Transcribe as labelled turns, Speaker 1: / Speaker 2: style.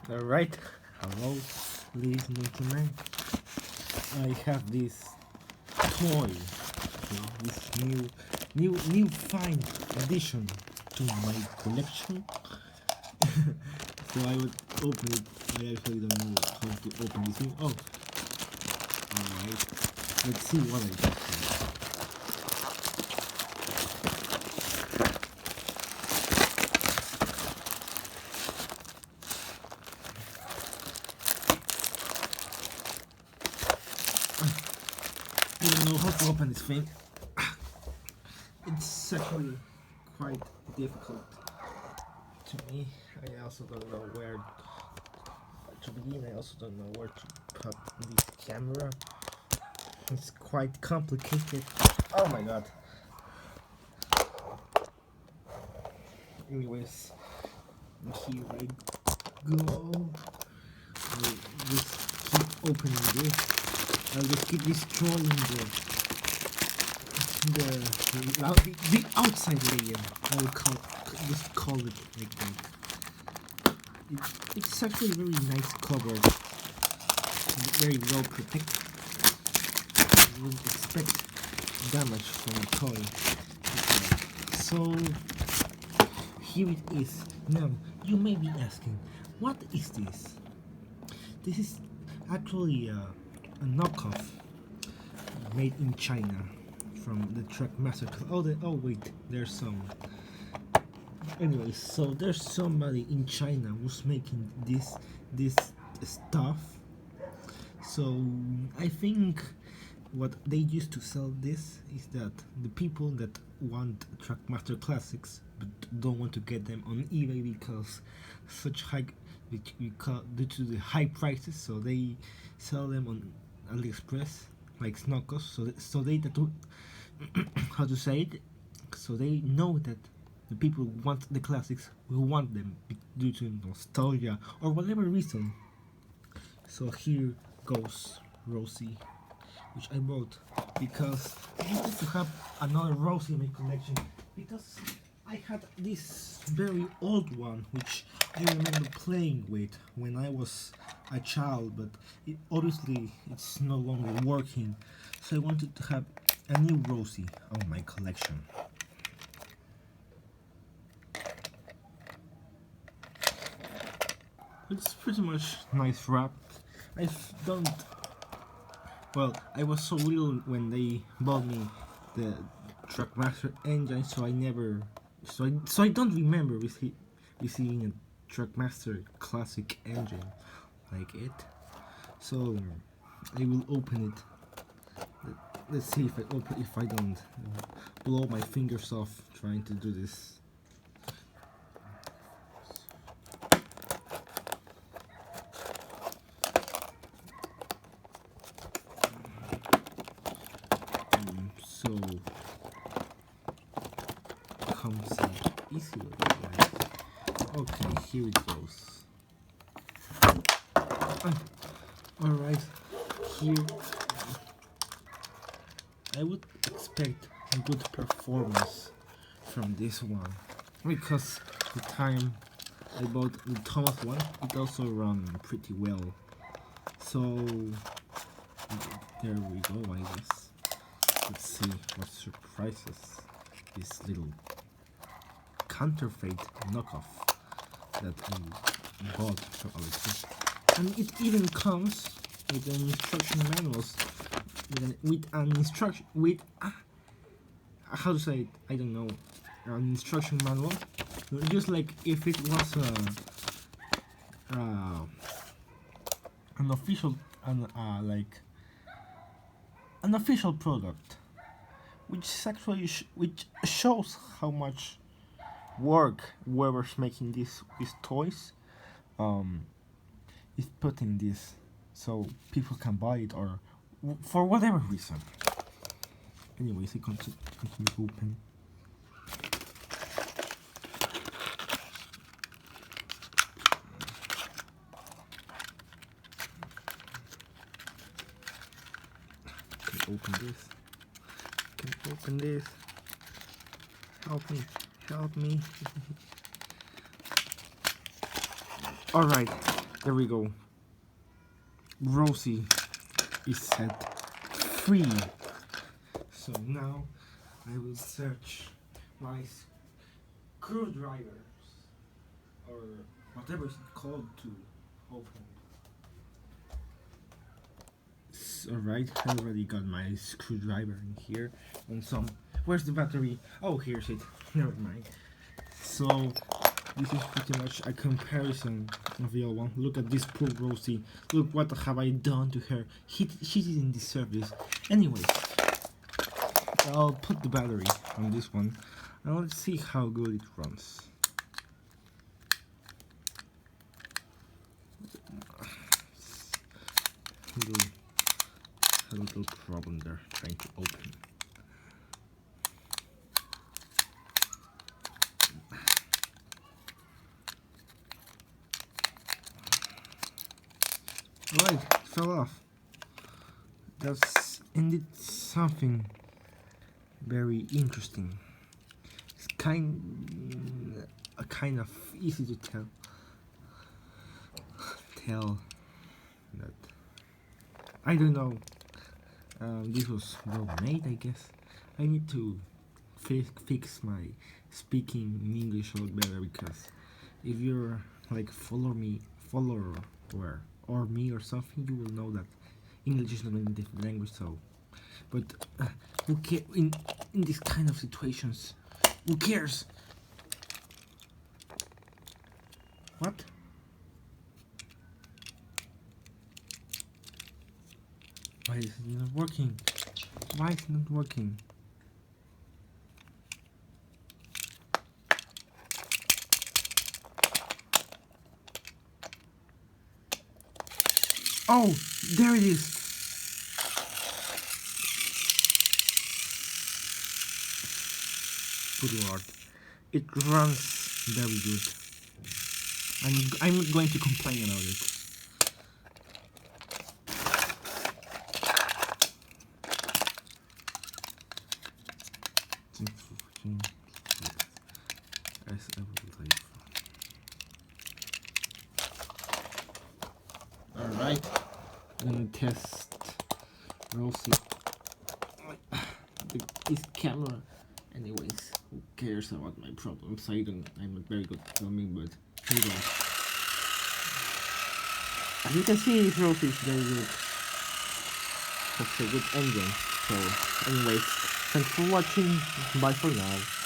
Speaker 1: Alright, hello, ladies and gentlemen. I have this toy, okay, this new fine addition to my collection. So I would open it. I actually don't know how to open this thing. Oh, alright. Let's see what I got here. I don't know how to open this thing. It's actually quite difficult to me. I also don't know where to begin. I also don't know where to put this camera. It's quite complicated. Oh my god. Anyways, here I go. I'll just keep opening this. I'll just keep destroying the outside layer. I will just call it like that. It's actually a very nice cover, very well protected. You wouldn't expect damage from a toy. So here it is. Now you may be asking, what is this? This is actually a knockoff made in China from the Trackmaster. Oh wait, there's some. Anyways, so there's somebody in China who's making this stuff. So I think what they used to sell this is that the people that want Trackmaster Classics but don't want to get them on eBay because such high, which we call due to the high prices, so they sell them on AliExpress like Snockos. So they that how to say it? So they know that the people who want the classics will want them due to nostalgia or whatever reason. So here goes Rosie, which I bought because I wanted to have another Rosie in my collection because I had this very old one which I remember playing with when I was a child, but obviously it's no longer working, so I wanted to have a new Rosie on my collection. It's pretty much nice wrap. I don't. Well, I was so little when they bought me the Trackmaster engine, so I never. So I don't remember receiving a Trackmaster Classic engine like it. So I will open it. Let's see if I don't blow my fingers off trying to do this. So comes out easily, guys. Okay, here it goes. Alright, here I would expect a good performance from this one because the time I bought the Thomas one, it also ran pretty well. So there we go, I guess. Let's see what surprises this little counterfeit knockoff that I bought from Alexa. And it even comes with an instruction manuals with an instruction with how to say it, I don't know, an instruction manual, just like if it was an official like an official product, which is actually which shows how much work whoever's making these toys is putting this, so people can buy it or for whatever reason. Anyways, I continue to open. Open this. Can open this. Help me. Help me. Alright. There we go. Rosie is set free. So now I will search my screwdrivers or whatever it's called to open. Alright, I already got my screwdriver in here and some. Where's the battery? Oh, here's it. Never mind. So this is pretty much a comparison of the other one. Look at this poor Rosie. Look what have I done to her. She didn't deserve this. Anyways, I'll put the battery on this one and let's see how good it runs. A little problem there trying to open. Right, it fell off. That's indeed something very interesting. It's kind of easy to tell that I don't know. This was well made, I guess. I need to fix my speaking in English a lot better, because if you're like follower or me or something, you will know that English is not a native language. So, but who cares in these kind of situations? Who cares? What? Why is it not working? Why is it not working? Oh, there it is. Good lord, it runs very good. I'm not going to complain about it. Alright, I'm gonna test Rosie. This camera. Anyways, who cares about my problems? I'm not very good at filming, but here we go. As you can see, this Rosie is very good. It's a good engine. So, anyways, thanks for watching. Bye for now.